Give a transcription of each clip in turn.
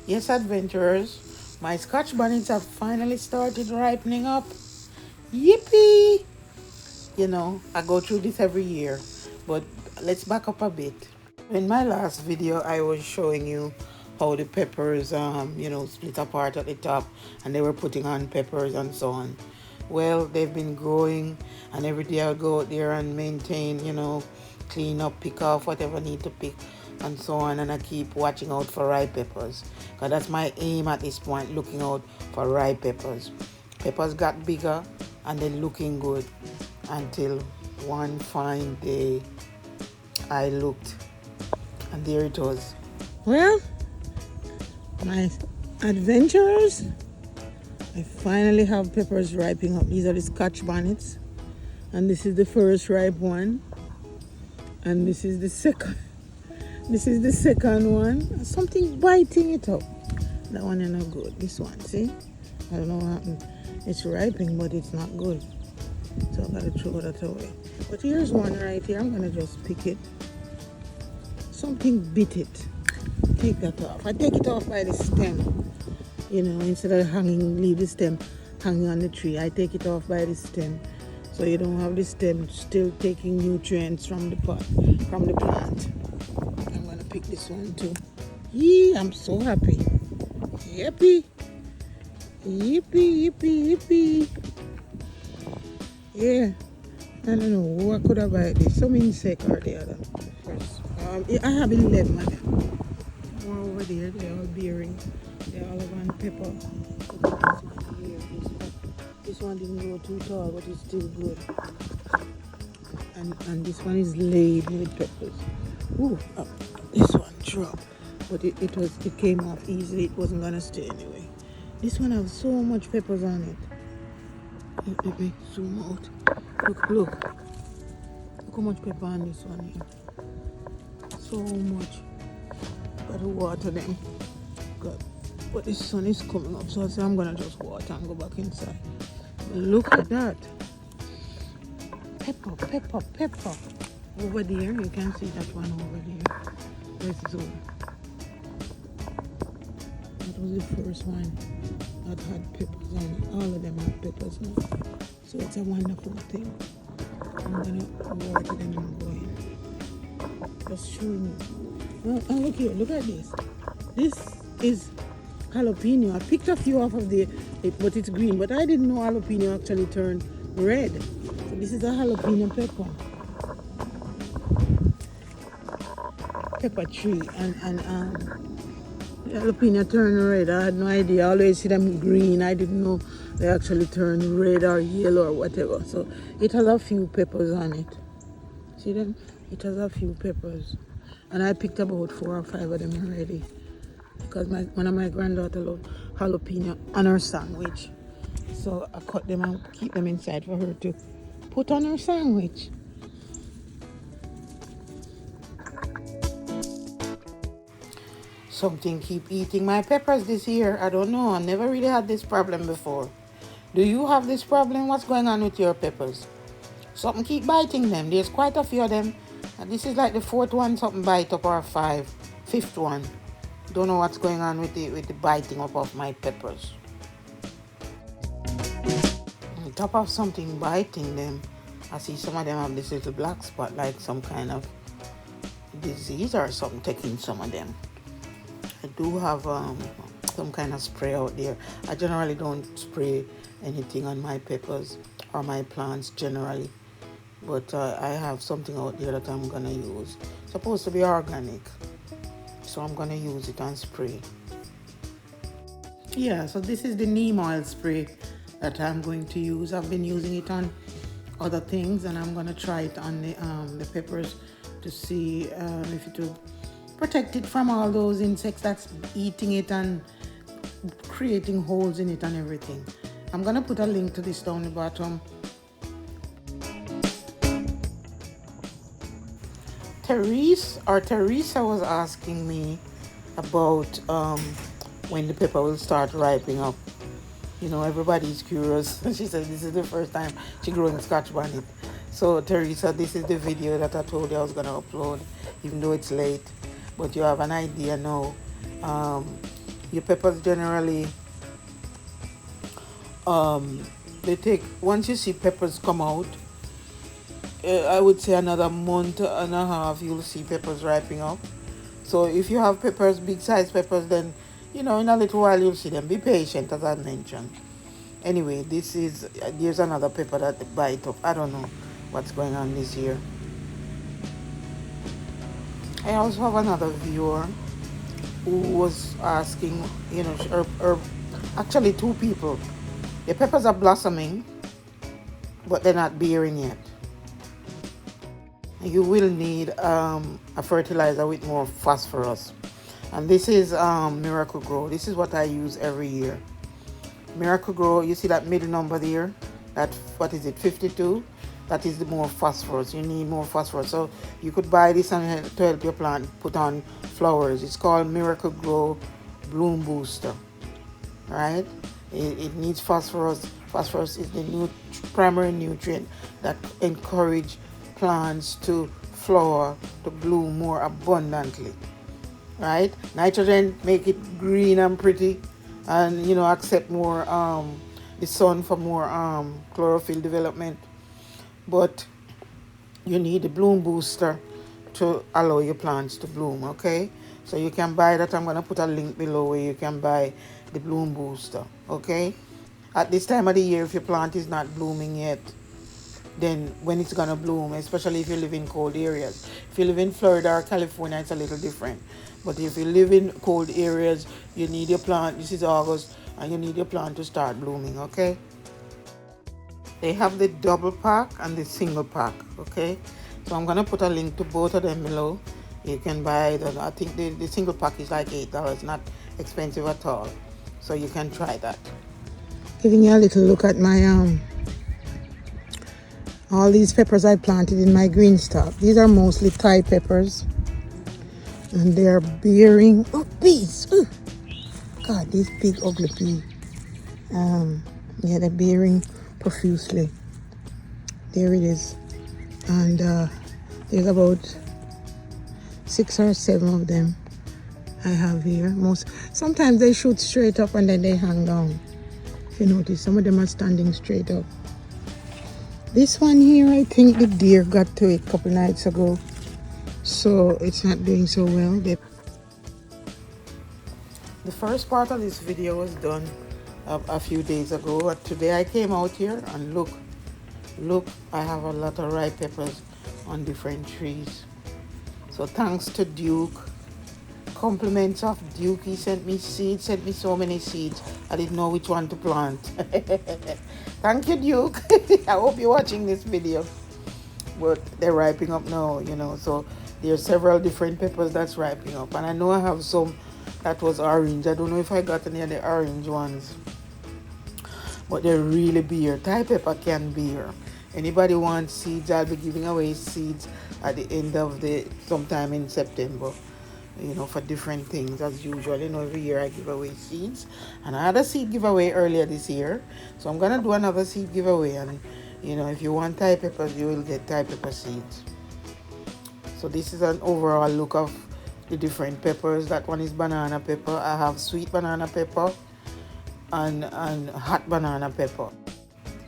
Yes, adventurers, my Scotch bonnets have finally started ripening up. Yippee! I go through this every year, but let's back up a bit. In my last video, I was showing you how the peppers, split apart at the top, and they were putting on peppers and so on. Well, they've been growing, and every day I go out there and maintain, clean up, pick off whatever I need to pick, and so on. And I keep watching out for ripe peppers, because that's my aim at this point, looking out for ripe peppers. Peppers got bigger, and they're looking good until one fine day I looked, and there it was. Well, my adventurers, I finally have peppers ripening up. These are the Scotch bonnets, and this is the first ripe one, and this is the second. This is the second one. Something biting it up. That one is not good. This one, see? I don't know what happened. It's ripening, but it's not good. So I gotta throw that away. But here's one right here. I'm gonna just pick it. Something bit it. Take that off. I take it off by the stem. Instead of leave the stem hanging on the tree. I take it off by the stem. So you don't have the stem still taking nutrients from the pot, from the plant. I'm gonna pick this one too. Yee, I'm so happy. Yippee. Yippee, yippee, yippee. Yeah. I don't know who I could have bought this. Some insect or the other. First. I have 11 of them. More over there. They're all bearing. They're all on pepper. This one didn't grow too tall, but it's still good. And this one is laden with peppers. Ooh, this one dropped. But it came off easily. It wasn't gonna stay anyway. This one has so much peppers on it. Let me zoom out. Look how much pepper on this one here. So much. Gotta water them. Good. But the sun is coming up, so I say I'm gonna just water and go back inside. Look at that. Pepper. Over there, you can see that one over there. Where's Zoe? That was the first one that had peppers on it. All of them have peppers now. So it's a wonderful thing. I'm gonna water them and go in. Just showing you. And look here, look at this. This is jalapeno. I picked a few off of but it's green. But I didn't know jalapeno actually turned red. So this is a jalapeno pepper tree, and jalapeno turn red. I had no idea. I always see them green. I didn't know they actually turn red or yellow or whatever. So it has a few peppers on it. See them? It has a few peppers. And I picked about 4 or 5 of them already. Because one of my granddaughter loved jalapeno on her sandwich. So I cut them and keep them inside for her to put on her sandwich. Something keep eating my peppers this year. I don't know. I never really had this problem before. Do you have this problem? What's going on with your peppers? Something keep biting them. There's quite a few of them. And this is like the 4th one something bite up, or 5th one. Don't know what's going on with the biting up of my peppers. On top of something biting them, I see some of them have this little black spot, like some kind of disease or something taking some of them. I do have some kind of spray out there. I generally don't spray anything on my peppers or my plants generally, but I have something out there that I'm gonna use. It's supposed to be organic, so I'm gonna use it and spray. Yeah, so this is the neem oil spray that I'm going to use. I've been using it on other things, and I'm gonna try it on the peppers to see if it will protect it from all those insects that's eating it and creating holes in it and everything. I'm gonna put a link to this down the bottom. Teresa was asking me about when the pepper will start ripening up. Everybody's curious. She said this is the first time she growing Scotch Bonnet. So Teresa, this is the video that I told you I was gonna upload, even though it's late. But you have an idea now Your peppers generally, they take, once you see peppers come out, I would say another month and a half, you'll see peppers ripening up. So if you have peppers, big size peppers, then, in a little while you'll see them. Be patient, as I mentioned. Anyway, there's another pepper that bite up. I don't know what's going on this year. I also have another viewer who was asking, actually two people. The peppers are blossoming, but they're not bearing yet. You will need a fertilizer with more phosphorus. And this is Miracle Grow. This is what I use every year. Miracle Grow, you see that middle number there? That, what is it, 52? That is the more phosphorus. You need more phosphorus. So you could buy this and to help your plant put on flowers. It's called Miracle Grow Bloom Booster. Right? It needs phosphorus. Phosphorus is the primary nutrient that encourage plants to flower, to bloom more abundantly. Right? Nitrogen make it green and pretty, and accept more the sun for more chlorophyll development. But you need a bloom booster to allow your plants to bloom. Okay, so you can buy that. I'm going to put a link below where you can buy the bloom booster. Okay, at this time of the year, if your plant is not blooming yet, then when it's going to bloom, especially if you live in cold areas. If you live in Florida or California, it's a little different. But if you live in cold areas, you need your plant, this is August, and you need your plant to start blooming. Okay, they have the double pack and the single pack. Okay, so I'm going to put a link to both of them below. You can buy I think the single pack is like $8, not expensive at all. So you can try that. Giving you a little look at my all these peppers I planted in my green stock. These are mostly Thai peppers, and they are bearing. Oh, bees! Ooh. God, these big ugly bees. Yeah, they're bearing profusely. There it is, and there's about 6 or 7 of them I have here. Sometimes they shoot straight up and then they hang down. If you notice, some of them are standing straight up. This one here, I think the deer got to it a couple nights ago, so it's not doing so well. The first part of this video was done a few days ago. Today I came out here and look, I have a lot of ripe peppers on different trees. So thanks to Duke, compliments of Duke. He sent me seeds, sent me so many seeds. I didn't know which one to plant. Thank you, Duke. I hope you're watching this video. But they're ripening up now, so there are several different peppers that's ripening up. And I know I have some that was orange. I don't know if I got any of the orange ones. But they're really beer. Thai pepper can beer. Anybody wants seeds, I'll be giving away seeds at the end of sometime in September. For different things as usual. Every year I give away seeds. And I had a seed giveaway earlier this year. So I'm going to do another seed giveaway. And, if you want Thai peppers, you will get Thai pepper seeds. So this is an overall look of the different peppers. That one is banana pepper. I have sweet banana pepper and hot banana pepper.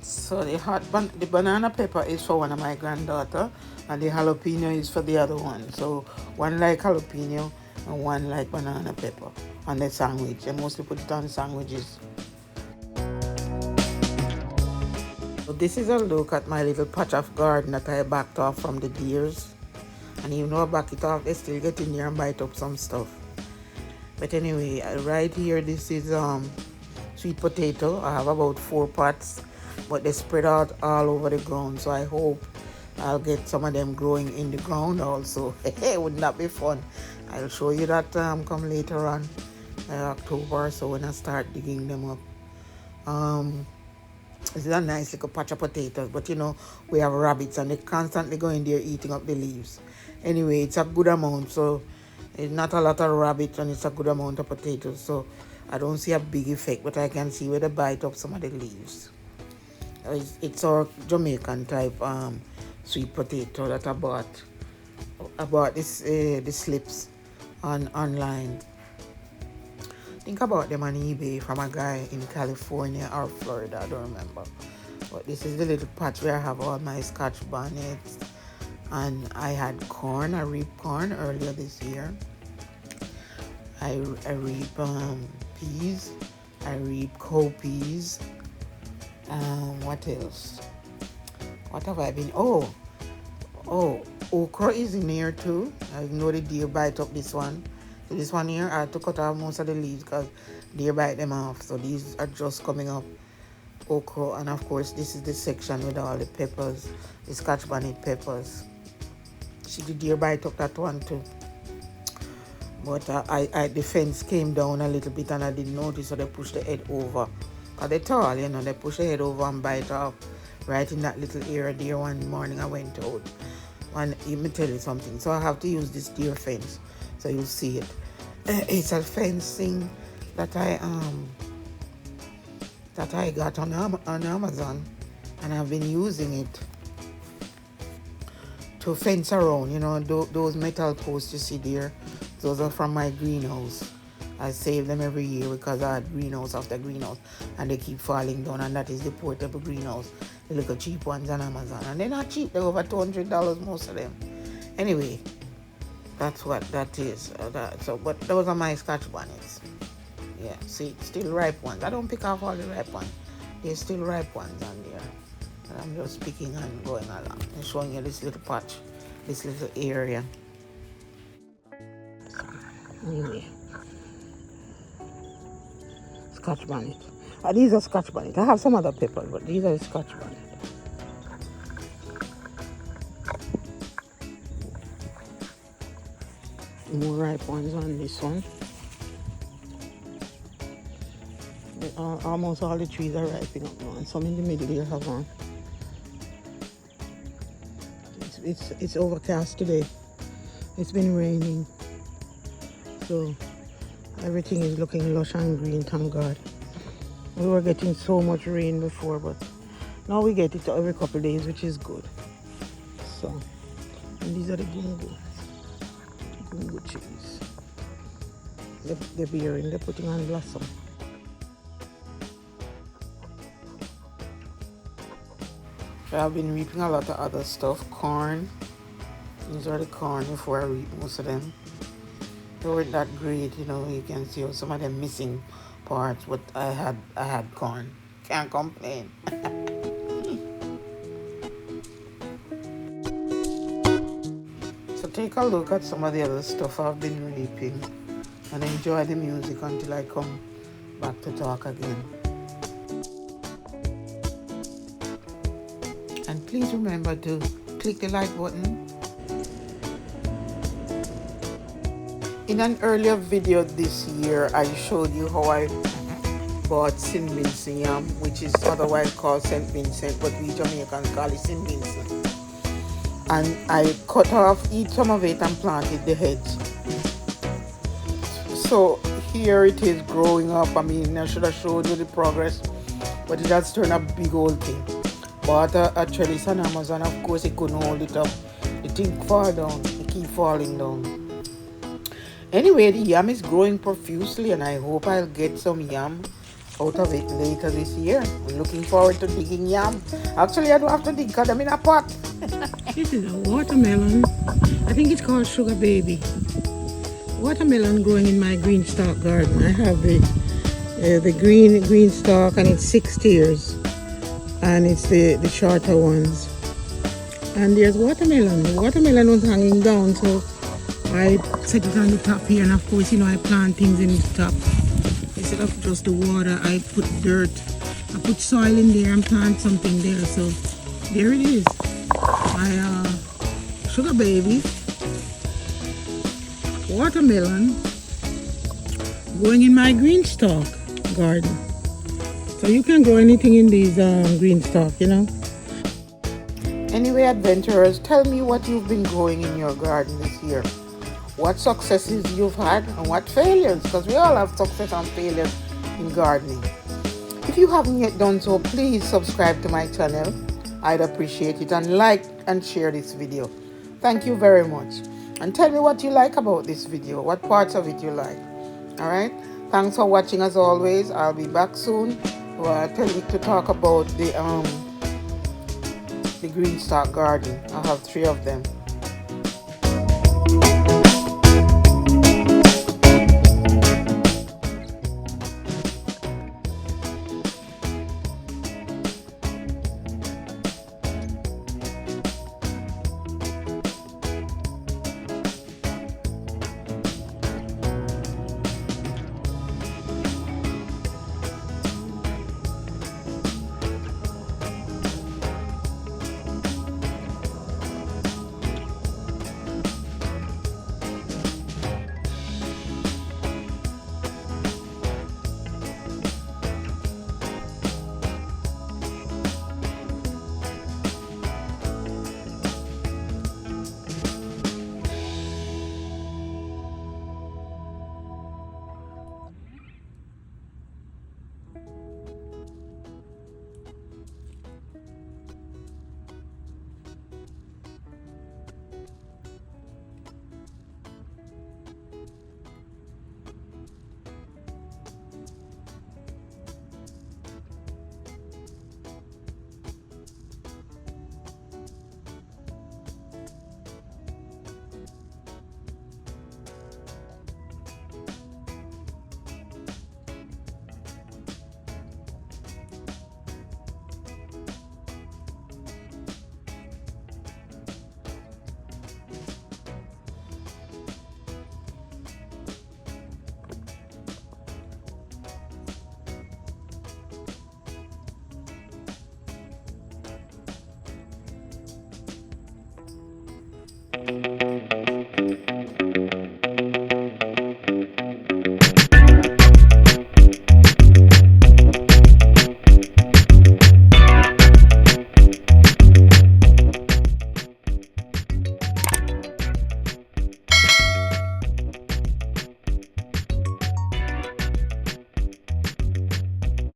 So the banana pepper is for one of my granddaughter. And the jalapeno is for the other one. So one like jalapeno and one like banana pepper on the sandwich. I mostly put it on sandwiches. So this is a look at my little patch of garden that I backed off from the deers. And even though I back it off, they still get in here and bite up some stuff. But anyway, right here, this is sweet potato. I have about 4 pots, but they spread out all over the ground. So I hope I'll get some of them growing in the ground also. Wouldn't that be fun? I'll show you that come later on, October, so when I start digging them up. This is a nice little patch of potatoes, but we have rabbits and they constantly go in there eating up the leaves. Anyway, it's a good amount, so it's not a lot of rabbits and it's a good amount of potatoes, so I don't see a big effect, but I can see where they bite up some of the leaves. It's our Jamaican type sweet potato that I bought this the slips online. think about them on eBay from a guy in California or Florida, I don't remember. But this is the little patch where I have all my Scotch bonnets. And I had corn, I reaped corn earlier this year. I reap peas, I reap cowpeas. What else? What have I been? Oh, okra is in here too. I know the deer bite up this one. So this one here, I had to cut off most of the leaves because deer bite them off. So these are just coming up. Okra, and of course this is the section with all the peppers, the Scotch bonnet peppers. See the deer bite up that one too. But the fence came down a little bit and I didn't notice, so they pushed the head over. Cause they're tall, you know, they push the head over and bite off right in that little area there. One morning I went out. And let me tell you something. So I have to use this deer fence. So you'll see it. It's a fencing that I got on Amazon, and I've been using it to fence around, you know, those metal posts you see there. Those are from my greenhouse. I save them every year because I had greenhouse after greenhouse and they keep falling down, and that is the portable greenhouse, the little cheap ones on Amazon. And they're not cheap, they're over $200 most of them. Anyway, that's what that is. But those are my Scotch bonnets. Yeah, see, still ripe ones. I don't pick off all the ripe ones. There's still ripe ones on there. And I'm just picking and going along and showing you this little patch, this little area. Anyway, Scotch bonnet. These are Scotch bonnet. I have some other peppers, but these are the Scotch bonnet. More ripe ones on this one. Almost all the trees are ripening up now, and some in the middle here have one. It's overcast today. It's been raining, so everything is looking lush and green, thank God. We were getting so much rain before, but now we get it every couple of days, which is good. So, and these are the gungo trees. They're bearing, they're putting on blossom. I've been reaping a lot of other stuff. Corn. These are the corn before I reap most of them. They weren't that great, you know. You can see some of them missing parts, but I had corn. Can't complain. So take a look at some of the other stuff I've been reaping and enjoy the music until I come back to talk again. And please remember to click the like button. In an earlier video this year, I showed you how I bought St. Vincent yam, which is otherwise called St. Vincent, but we Jamaicans call it St. Vincent. And I cut off some of it and planted the heads. So here it is growing up. I mean, I should have showed you the progress, but it has turned a big old thing. Bought a trellis on Amazon, of course it couldn't hold it up. The thing fall down, it keep falling down. Anyway, the yam is growing profusely and I hope I'll get some yam out of it later this year. I'm looking forward to digging yam. Actually, I don't have to dig because I'm in a pot. This is a watermelon. I think it's called Sugar Baby. Watermelon growing in my green stalk garden. I have the green stalk and it's 6 tiers. And it's the shorter ones. And there's watermelon. The watermelon was hanging down, so I set it on the top here. And of course, you know, I plant things in the top. Instead of just the water, I put dirt. I put soil in there and plant something there. So there it is. My Sugar Baby watermelon growing in my green stalk garden. So you can grow anything in these green stalk, you know. Anyway, adventurers, tell me what you've been growing in your garden this year. What successes you've had and what failures, because we all have success and failures in gardening. If you haven't yet done so, please subscribe to my channel. I'd appreciate it, and like and share this video. Thank you very much. And tell me what you like about this video, what parts of it you like. All right? Thanks for watching as always. I'll be back soon. To talk about the green stalk garden. I have 3 of them.